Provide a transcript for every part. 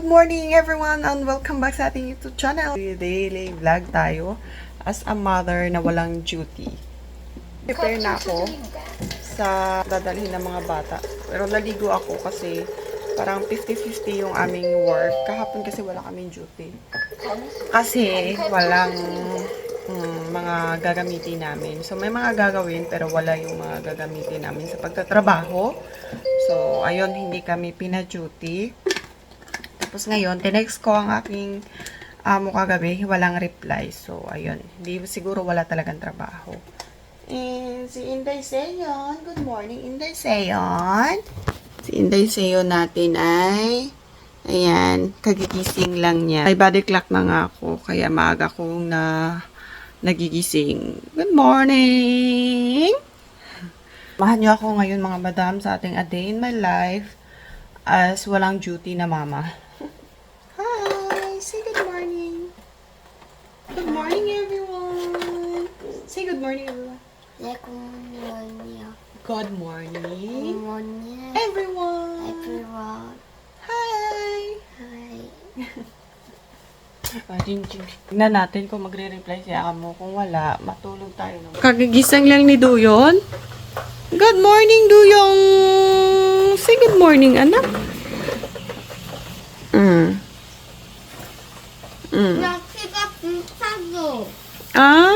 Good morning everyone and welcome back sa ating YouTube channel. Daily vlog tayo as a mother na walang duty. Prepare na ako sa dadalhin ng mga bata. Pero naligo ako kasi parang 50-50 yung aming work. Kahapon kasi wala kaming duty. Kasi walang mga gagamitin namin. So may mga gagawin pero wala yung mga gagamitin namin sa pagtatrabaho. So ayun, hindi kami pina-duty. Tapos ngayon, tinext ko ang aking amo kagabi, walang reply. So, ayun. Hindi siguro wala talagang trabaho. And si Inday Seyon. Good morning, Inday Seyon. Si Inday Seyon natin ay, ayan, kagigising lang niya. Ay, body clock na nga ako. Kaya maaga kong nagigising. Good morning! Mahan niyo ako ngayon mga madam sa ating A Day in My Life as walang duty na mama. Hi! Say good morning. Good morning, everyone. Say good morning, everyone. Good morning, everyone. Hi! Tingnan natin kung magre-reply si amo. Kung wala, matulog tayo. Kagigising lang ni Duyon. Good morning, Duyong! Say good morning, anak. Ah?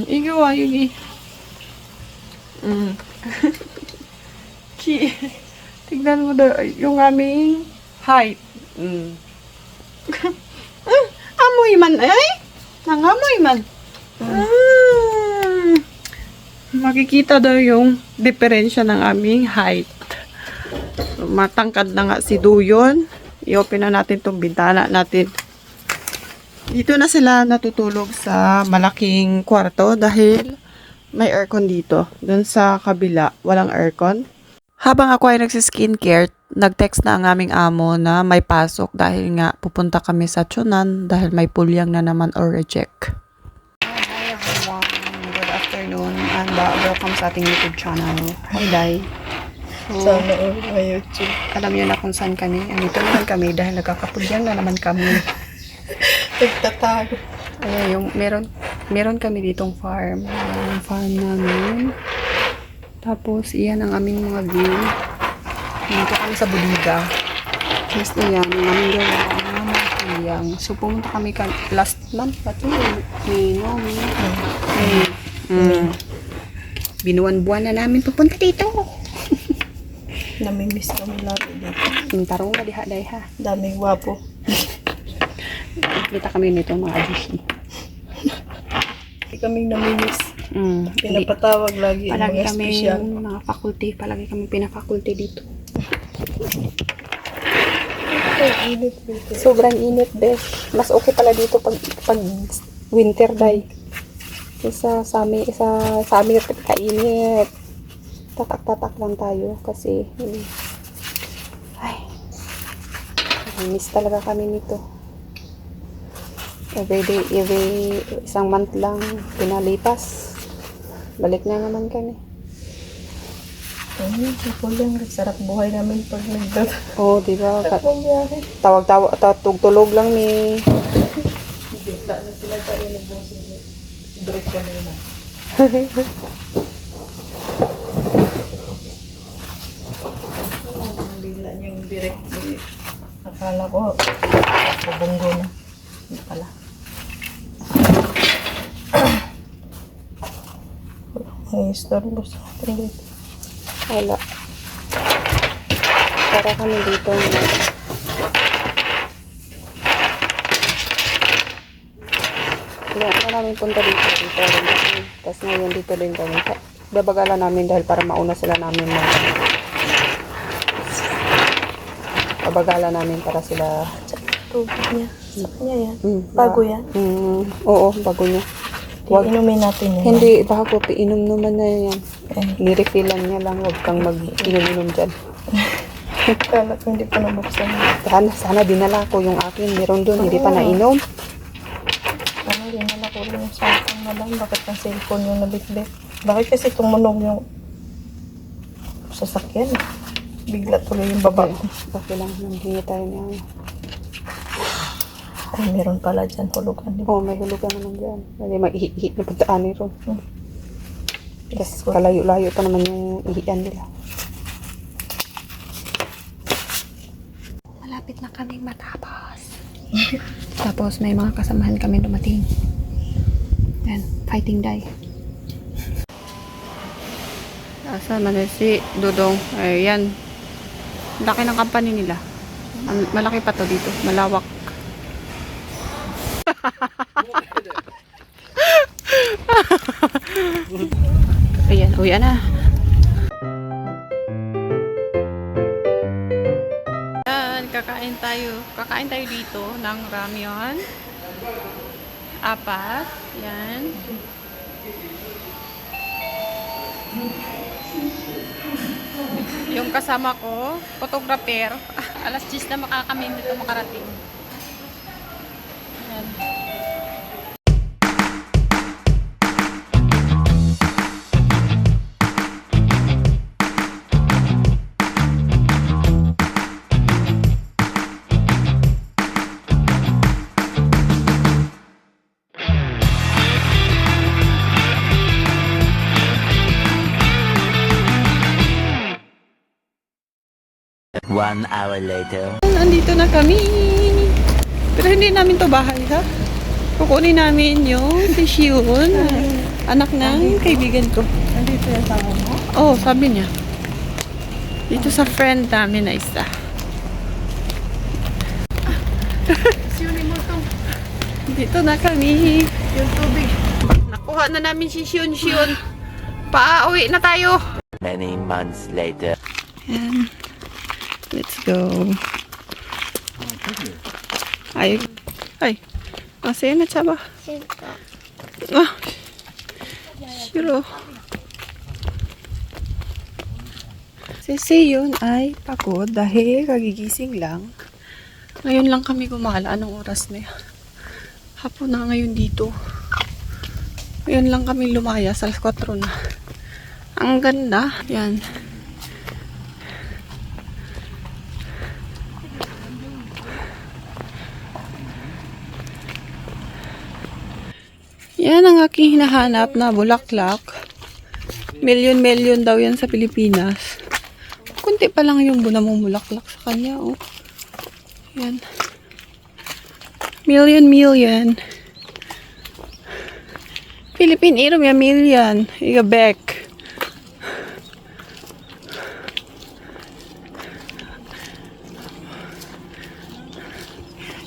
Igawa, Yugi. Tignan mo daw yung aming height. Amoy man, ay? Nangamoy man. Makikita daw yung diferensya ng aming height. Matangkad na nga si Duyon. I-open na natin tong bintana natin. Dito na sila natutulog sa malaking kwarto dahil may aircon dito. Doon sa kabila, walang aircon. Habang ako ay nagsiskincare, nag-text na ang aming amo na may pasok dahil nga pupunta kami sa Chunan dahil may pulyang na naman or reject. Hi everyone, good afternoon and welcome sa ating YouTube channel. Hi Day. So, may YouTube. Alam niyo na kung saan kami. Andito naman kami dahil nagkakapulyang na naman kami. Nagtatago. Ayan yung meron kami ditong farm. Yung farm namin. Tapos iyan ang aming mga view. Dito kami sa Buliga. Tapos iyan ang aming gawa ang mga pulyang. So pumunta kami last month pati. Binuwan-buwan na namin pupunta dito. Namimiss kami lagi dito. Pintarong na diha day ha. Daming wapo. Kita kami nito mga ajushi. Hindi kaming namimiss. Pinapatawag lagi ang Palagi mga kami special. mga faculty. Palagi kami pina-faculty dito. Ay, init dito. Sobrang init, besh. Mas okay pala dito pag winter day. Sa amin kainit. Tatak-tatak lang tayo kasi ay miss talaga kami nito. Every isang month lang pinalipas. Balik na naman kami. Pulyang sarap buhay namin pag nagdala. Oh, di ba? Biyahe. Tawag-tawag, tugtulog lang ni. Bigla na sila tayo nagbosig. Break ka na yun. Bigla niyang direct. Akala ko, pabunggo na. Hindi pala. May istorbo sa atin dito. Wala. Para kami dito. Kaya na namin punta dito rin kami. Tapos ngayon dito din kami. Babagalan namin dahil para mauna sila namin babagalan namin para sila Tubig niya. Sa kanya yan. Bago yan. Oo, bago niya. Huwag inumin natin yan. Hindi, bago. Inom naman na yan. Eh. Nirefillan niya lang. Huwag kang mag-inom dyan. Kala ko hindi pa nabuksan. Sana dinala ko yung akin. Meron doon. Hindi pa nainom. Ano, dinala ko rin yung cellphone na lang. Bakit ang cellphone yung nabitbit? Bakit kasi tumunog yung sasakyan? Bigla tuloy yung baba ko. Okay lang, nanghingi tayo niya. Ay, meron pala dyan hulugan. Oo, may hulugan naman dyan. Hindi, mag-ihit na pagdaanin ron. Yes, Tapos kalayo-layo pa naman yung ihian nila. Malapit na kaming matapos. Tapos may mga kasamahan kami dumating. Yan, fighting day. Asa man si Dudong? Ayan. Laki ng company nila. Malaki pa to dito. Malawak. Ayan, uwi na. Ayan, kakain tayo. Kakain tayo dito ng ramyun. 4. Yan. Yung kasama ko, photographer. Alas 10 na kami dito makarating. Ayan. One hour later. Andito na kami. Pero hindi namin to bahay, ha? Kukunin namin yung si Shion. Anak ng kaibigan ko. Nandito yung sama mo? Oh, sabi niya. Dito sa friend namin na isa. Dito na kami. Yung tubig. Nakuha na namin si Shion. Pauwi na tayo. Many months later. And let's go. Ay. Masaya na chaba. Ah. Shiro. Si Seyon ay pagod dahil kagigising lang. Ngayon lang kami gumala. Anong oras na yan? Hapon na ngayon dito. Ngayon lang kami lumaya. Alas 4 na. Ang ganda. Yan. Yan ang aking hinahanap na bulaklak. Million daw yan sa Pilipinas. Kunti pa lang yung bunamong bulaklak sa kanya, oh. Yan. Million. Philippine irom ya million. Iga back.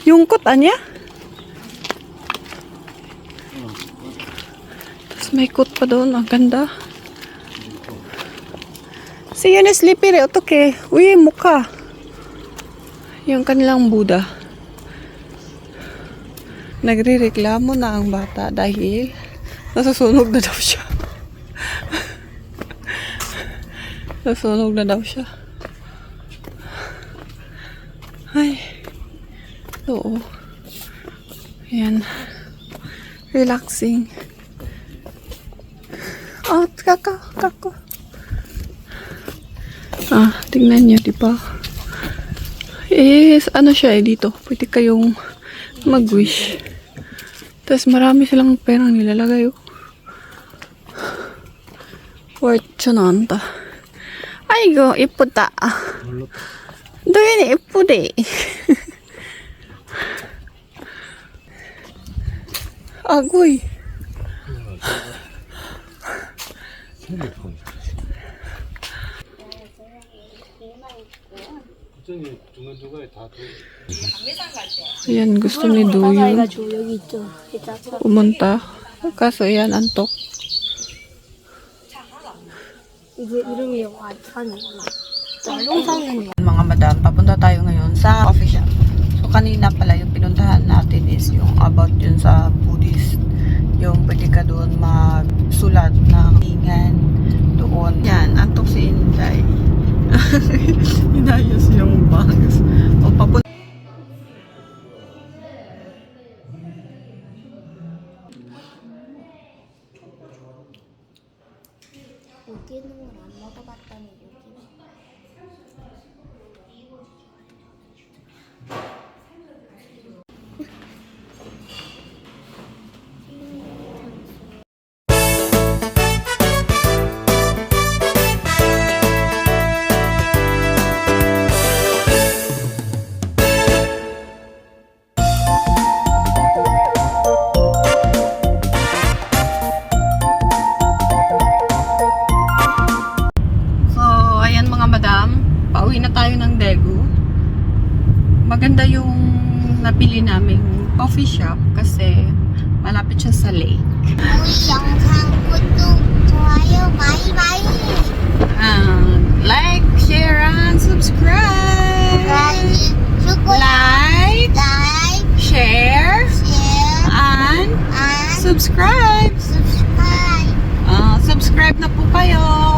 Yung kot anya? May coat pa doon. Ang ganda. Si yun is sleepy re. Otoke. Uy, mukha. Yung kanilang Buddha. Nagre-reklamo na ang bata dahil nasusunog na daw siya. Nasusunog na daw siya. Ay. Oo. Ayan. Relaxing. Oh, kako. Tingnan niyo, di ba? Ano siya dito? Pwede kayong mag-wish. Tapos marami silang perang nilalagay, oh. Fortunanta. Ay, go, iputa. Doon yun, ipude. Agoy. Ayan, gusto ni Duyo pumunta. Kaso yan, antok. Mga madam, papunta tayo ngayon sa coffee shop. So, kanina pala yung pinuntahan natin is yung about yun sa Buddhist. Yung pwede ka doon magsulat ng hingan doon. Yan, antok si Inday. Inayos yung bags. O, papunta. na po kayo.